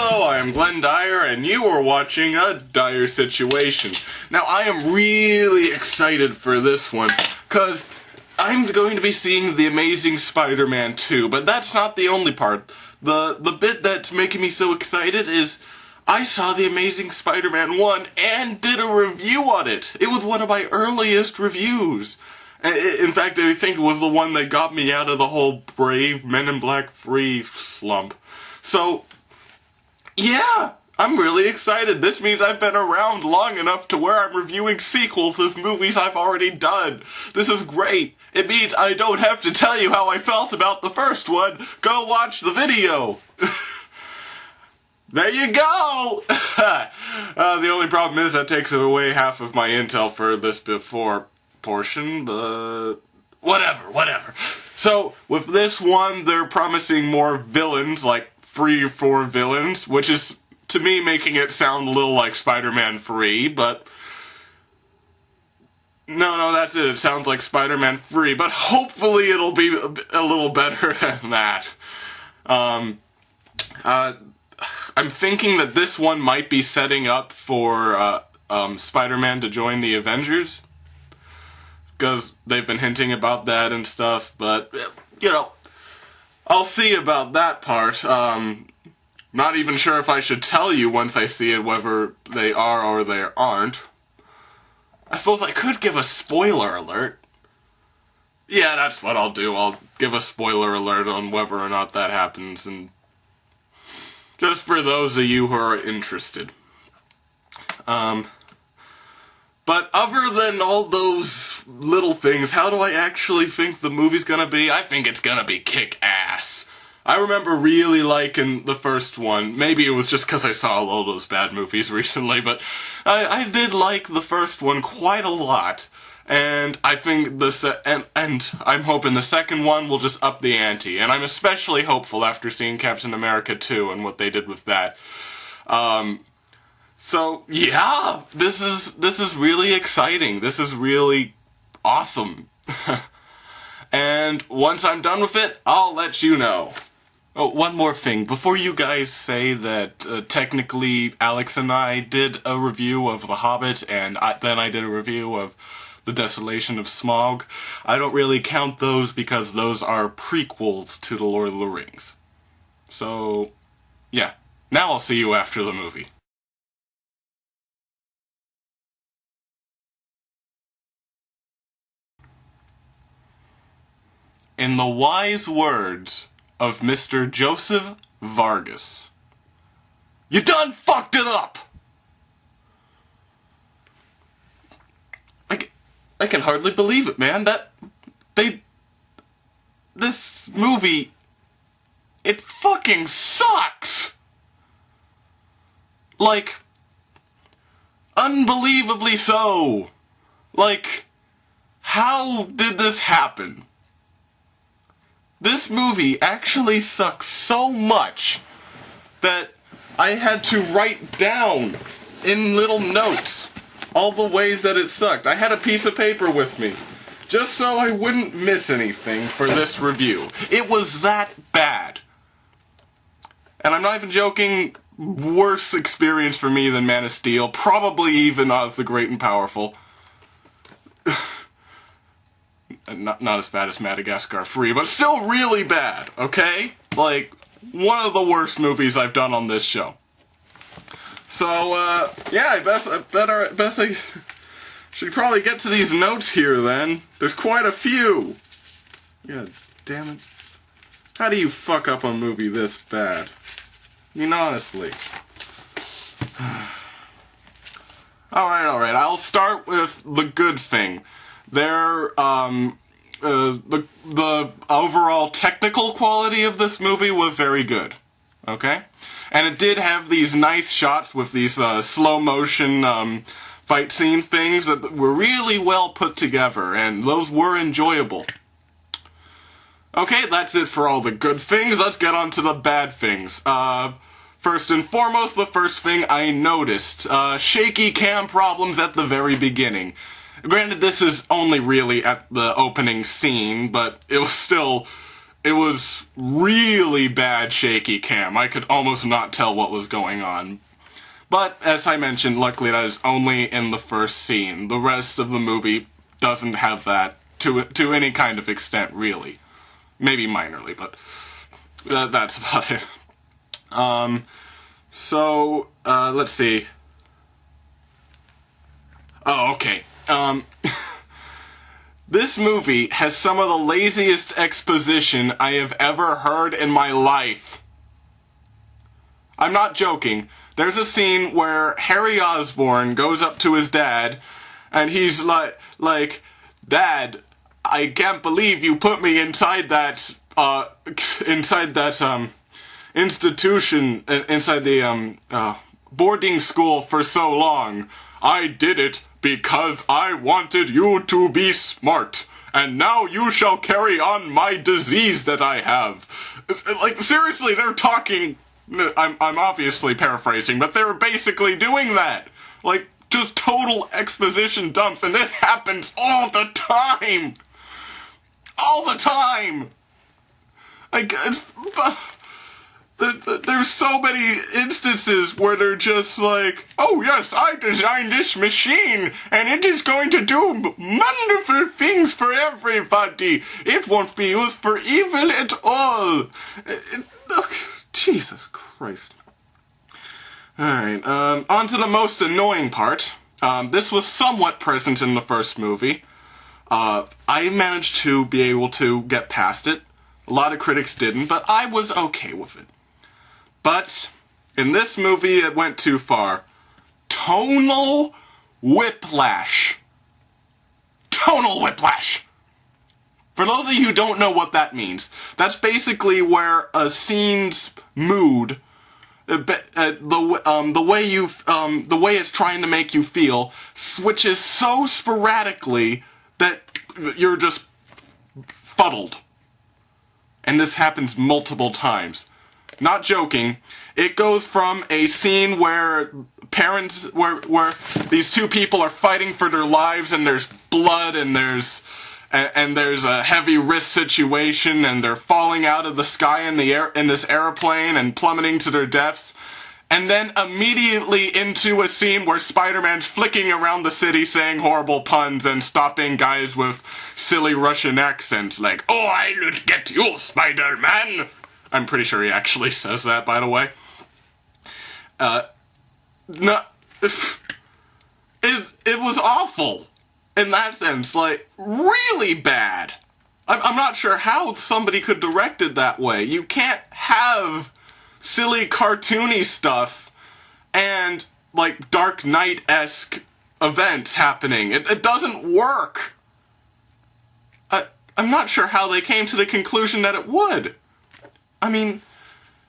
Hello, I am Glenn Dyer, and you are watching a Dyer-Situation. Now, I am really excited for this one, because I'm going to be seeing The Amazing Spider-Man 2, but that's not the only part. The bit that's making me so excited is I saw The Amazing Spider-Man 1 and did a review on it. It was one of my earliest reviews. In fact, I think it was the one that got me out of the whole Brave Men in Black Free slump. So, yeah, I'm really excited. This means I've been around long enough to where I'm reviewing sequels of movies I've already done. This is great. It means I don't have to tell you how I felt about the first one. Go watch the video. There you go! The only problem is that takes away half of my intel for this before portion, but whatever. So, with this one, they're promising more villains, like free for villains, which is, to me, making it sound a little like Spider-Man 3, but no, that's it. It sounds like Spider-Man 3, but hopefully it'll be a little better than that. I'm thinking that this one might be setting up for Spider-Man to join the Avengers, because they've been hinting about that and stuff, but, you know, I'll see about that part. Not even sure if I should tell you once I see it whether they are or they aren't. I suppose I could give a spoiler alert. Yeah, that's what I'll do. I'll give a spoiler alert on whether or not that happens, and just for those of you who are interested. But other than all those little things, how do I actually think the movie's gonna be? I think it's gonna be kick-ass. I remember really liking the first one. Maybe it was just because I saw all those bad movies recently, but I did like the first one quite a lot. And I think and I'm hoping the second one will just up the ante. And I'm especially hopeful after seeing Captain America 2 and what they did with that. So, yeah, this is really exciting. This is really awesome. And once I'm done with it, I'll let you know. Oh, one more thing. Before you guys say that technically Alex and I did a review of The Hobbit, and then I did a review of The Desolation of Smaug, I don't really count those because those are prequels to The Lord of the Rings. So, yeah. Now I'll see you after the movie. In the wise words of Mr. Joseph Vargas, you done fucked it up! I can hardly believe it, man. This movie, it fucking sucks! Like, unbelievably so. Like, how did this happen? This movie actually sucks so much that I had to write down in little notes all the ways that it sucked. I had a piece of paper with me, just so I wouldn't miss anything for this review. It was that bad. And I'm not even joking, worse experience for me than Man of Steel, probably even Oz the Great and Powerful. Not as bad as Madagascar 3, but still really bad, okay? Like, one of the worst movies I've done on this show. So, yeah, I should probably get to these notes here, then. There's quite a few. Yeah, damn it. How do you fuck up a movie this bad? I mean, honestly. Alright, I'll start with the good thing. The overall technical quality of this movie was very good, okay? And it did have these nice shots with these slow motion fight scene things that were really well put together, and those were enjoyable. Okay, that's it for all the good things. Let's get on to the bad things. First and foremost, the first thing I noticed, shaky cam problems at the very beginning. Granted, this is only really at the opening scene, but it was still it was really bad shaky cam. I could almost not tell what was going on. But, as I mentioned, luckily that is only in the first scene. The rest of the movie doesn't have that to any kind of extent, really. Maybe minorly, but that's about it. Let's see. Oh, okay. This movie has some of the laziest exposition I have ever heard in my life. I'm not joking. There's a scene where Harry Osborn goes up to his dad, and he's like, Dad, I can't believe you put me inside that institution, inside the, boarding school for so long. I did it because I wanted you to be smart, and now you shall carry on my disease that I have. Like, seriously, they're talking... I'm obviously paraphrasing, but they're basically doing that. Like, just total exposition dumps, and this happens all the time! All the time! Like, there's so many instances where they're just like, oh yes, I designed this machine, and it is going to do wonderful things for everybody. It won't be used for evil at all. Jesus Christ. Alright, on to the most annoying part. This was somewhat present in the first movie. I managed to be able to get past it. A lot of critics didn't, but I was okay with it. But, in this movie, it went too far. Tonal whiplash. Tonal whiplash! For those of you who don't know what that means, that's basically where a scene's mood, the way it's trying to make you feel, switches so sporadically that you're just fuddled. And this happens multiple times. Not joking. It goes from a scene where where these two people are fighting for their lives, and there's blood, and there's a heavy risk situation, and they're falling out of the sky in this airplane and plummeting to their deaths. And then immediately into a scene where Spider-Man's flicking around the city saying horrible puns and stopping guys with silly Russian accents like, "Oh, I'll get you, Spider-Man!" I'm pretty sure he actually says that, by the way. No, it was awful. In that sense, like, really bad. I'm not sure how somebody could direct it that way. You can't have silly cartoony stuff and, like, Dark Knight-esque events happening. It doesn't work. I'm not sure how they came to the conclusion that it would. I mean,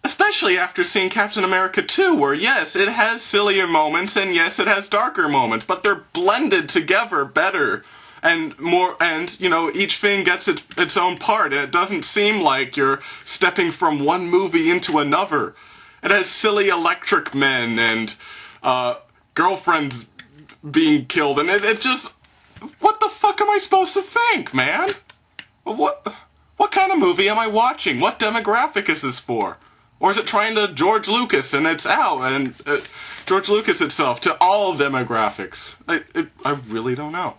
especially after seeing Captain America 2, where yes, it has sillier moments, and yes, it has darker moments, but they're blended together better, and more, and, you know, each thing gets its own part, and it doesn't seem like you're stepping from one movie into another. It has silly electric men, and, girlfriends being killed, and it just, what the fuck am I supposed to think, man? What kind of movie am I watching? What demographic is this for? Or is it trying to George Lucas and it's out, and George Lucas itself to all demographics? I really don't know.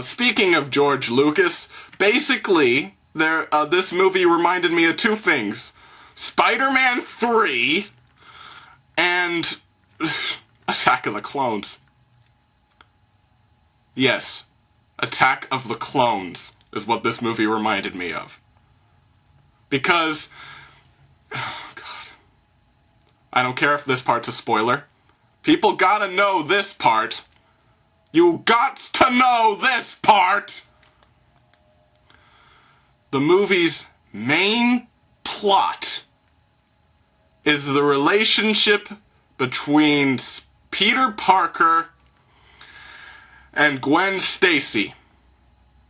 Speaking of George Lucas, basically, this movie reminded me of two things. Spider-Man 3 and Attack of the Clones. Yes, Attack of the Clones is what this movie reminded me of. Because, oh God, I don't care if this part's a spoiler. People gotta know this part. You gots to know this part! The movie's main plot is the relationship between Peter Parker and Gwen Stacy.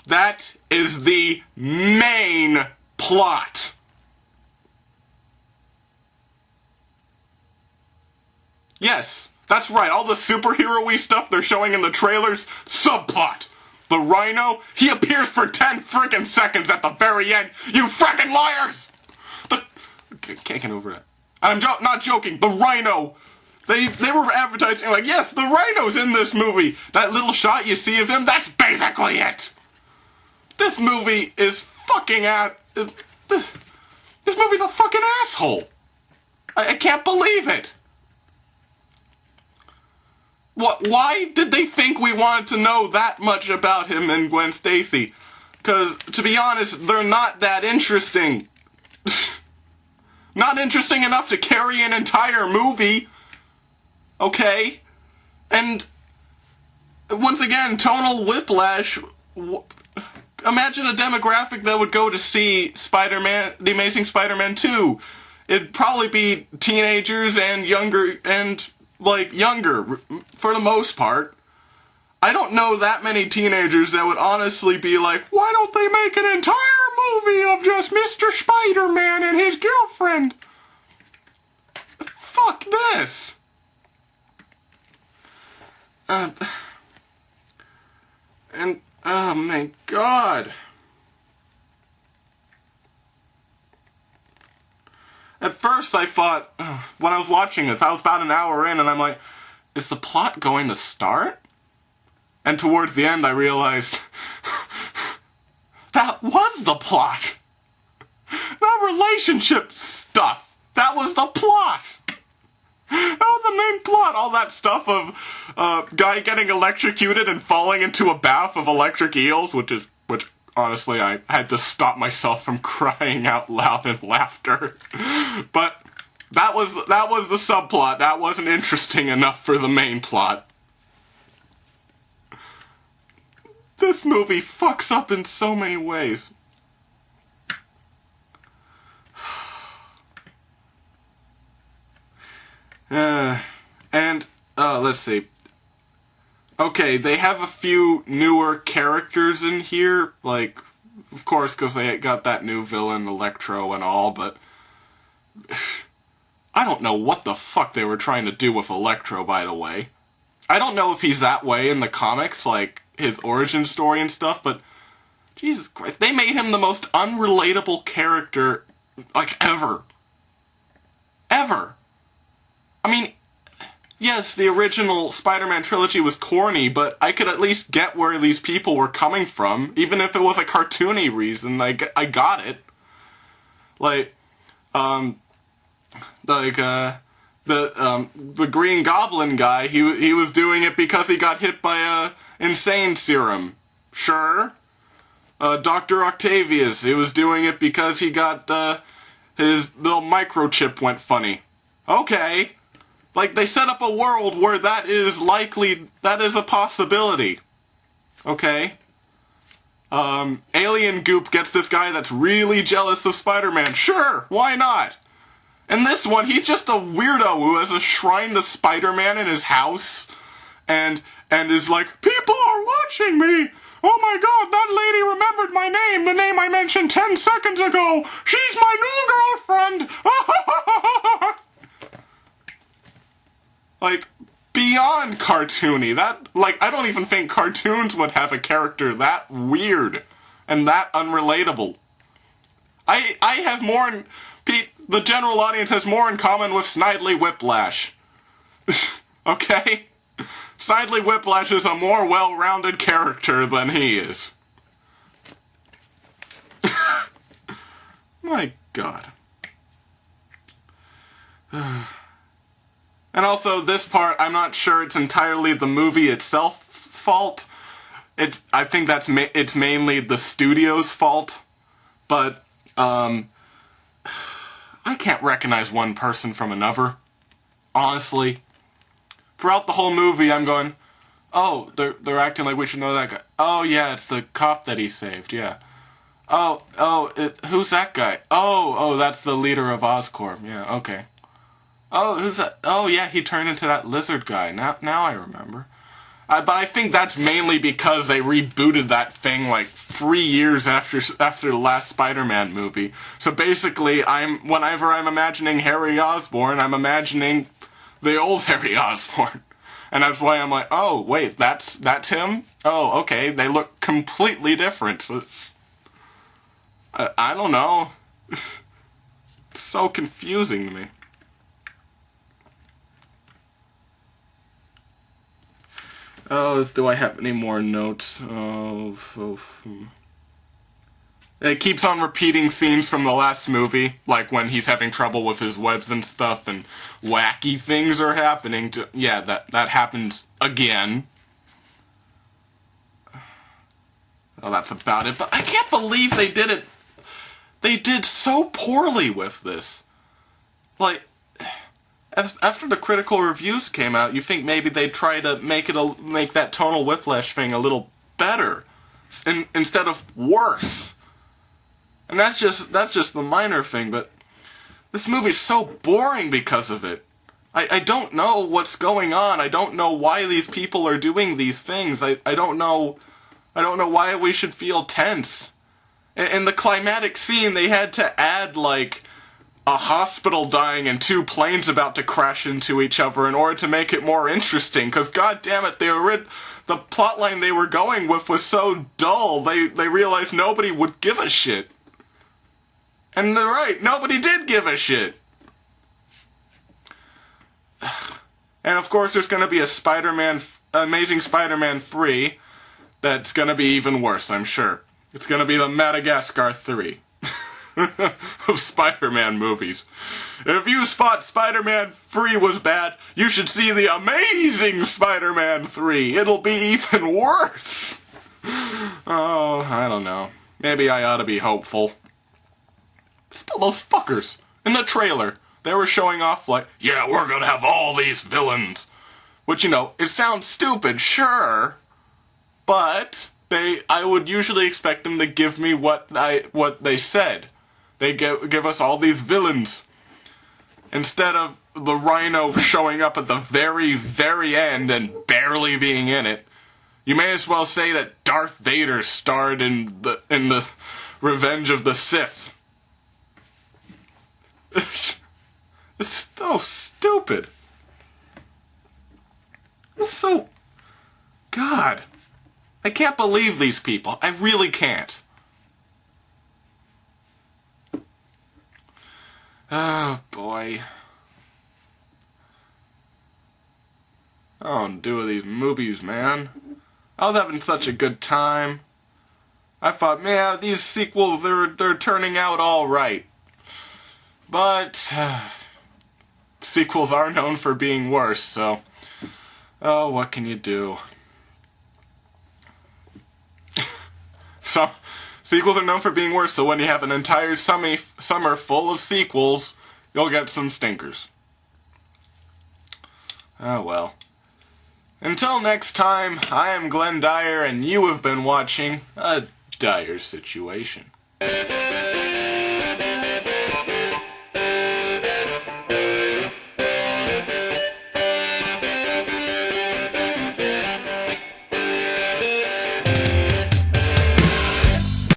That is the main plot. Yes, that's right. All the superhero-y stuff they're showing in the trailers, subplot. The Rhino, he appears for 10 freaking seconds at the very end. You freaking liars! Can't get over that. I'm not joking. The Rhino. They were advertising like, yes, the Rhino's in this movie. That little shot you see of him, that's basically it. This movie is fucking this movie's a fucking asshole. I can't believe it. Why did they think we wanted to know that much about him and Gwen Stacy? Because, to be honest, they're not that interesting. Not interesting enough to carry an entire movie. Okay? And, once again, tonal whiplash. Imagine a demographic that would go to see Spider-Man, The Amazing Spider-Man 2. It'd probably be teenagers and younger, for the most part. I don't know that many teenagers that would honestly be like, why don't they make an entire movie of just Mr. Spider-Man and his girlfriend? Fuck this. Oh my god. At first I thought, when I was watching this, I was about an hour in and I'm like, is the plot going to start? And towards the end I realized, that was the plot! That relationship stuff! That was the plot! That was the main plot! All that stuff of, guy getting electrocuted and falling into a bath of electric eels, which honestly, I had to stop myself from crying out loud in laughter. But that was the subplot. That wasn't interesting enough for the main plot. This movie fucks up in so many ways. Let's see. Okay, they have a few newer characters in here, like, of course, because they got that new villain, Electro, and all, but I don't know what the fuck they were trying to do with Electro, by the way. I don't know if he's that way in the comics, like, his origin story and stuff, but Jesus Christ, they made him the most unrelatable character, like, ever. Ever. I mean, yes, the original Spider-Man trilogy was corny, but I could at least get where these people were coming from, even if it was a cartoony reason. I got it. The Green Goblin guy, he was doing it because he got hit by a insane serum. Sure. Dr. Octavius, he was doing it because he got, his little microchip went funny. Okay. Like, they set up a world where that is a possibility. Okay? Alien Goop gets this guy that's really jealous of Spider-Man. Sure, why not? And this one, he's just a weirdo who has a shrine to Spider-Man in his house, and is like, people are watching me! Oh my god, that lady remembered my name, the name I mentioned 10 seconds ago! She's my new girlfriend! Like, beyond cartoony. I don't even think cartoons would have a character that weird and that unrelatable. I have more the general audience has more in common with Snidely Whiplash. Okay? Snidely Whiplash is a more well-rounded character than he is. My God. And also, this part, I'm not sure it's entirely the movie itself's fault. I think it's mainly the studio's fault. But, I can't recognize one person from another. Honestly. Throughout the whole movie, I'm going, oh, they're acting like we should know that guy. Oh, yeah, it's the cop that he saved, yeah. Who's that guy? Oh, that's the leader of Oscorp, yeah, okay. Oh, who's that? Oh, yeah, he turned into that lizard guy. Now I remember. But I think that's mainly because they rebooted that thing like 3 years after the last Spider-Man movie. So basically, whenever I'm imagining Harry Osborn, I'm imagining the old Harry Osborn. And that's why I'm like, oh, wait, that's him? Oh, okay, they look completely different. So I don't know. It's so confusing to me. Oh, do I have any more notes? It keeps on repeating scenes from the last movie, like when he's having trouble with his webs and stuff, and wacky things are happening. Yeah, that happens again. Oh, that's about it. But I can't believe they did it. They did so poorly with this. Like, after the critical reviews came out, you think maybe they'd try to make that tonal whiplash thing a little better, instead of worse. And that's just the minor thing, but this movie's so boring because of it. I don't know what's going on. I don't know why these people are doing these things. I don't know why we should feel tense. In the climatic scene, they had to add, like, a hospital dying and 2 planes about to crash into each other in order to make it more interesting, because goddammit, the plotline they were going with was so dull, they realized nobody would give a shit. And they're right, nobody did give a shit. And of course there's going to be a Amazing Spider-Man 3 that's going to be even worse, I'm sure. It's going to be the Madagascar 3 of Spider-Man movies. If you spot Spider-Man 3 was bad, you should see the Amazing Spider-Man 3. It'll be even worse. Oh, I don't know. Maybe I ought to be hopeful. Still, those fuckers in the trailer, they were showing off like, yeah, we're gonna have all these villains. Which, you know, it sounds stupid, sure, but I would usually expect them to give me what they said. They give us all these villains. Instead of the Rhino showing up at the very, very end and barely being in it, you may as well say that Darth Vader starred in the Revenge of the Sith. It's so stupid. It's so... God. I can't believe these people. I really can't. Oh, boy. I don't do these movies, man. I was having such a good time. I thought, man, these sequels, they're turning out all right. But sequels are known for being worse, so... Oh, what can you do? So, sequels are known for being worse, so when you have an entire summer full of sequels, you'll get some stinkers. Oh well. Until next time, I am Glenn Dyer, and you have been watching A Dyer Situation.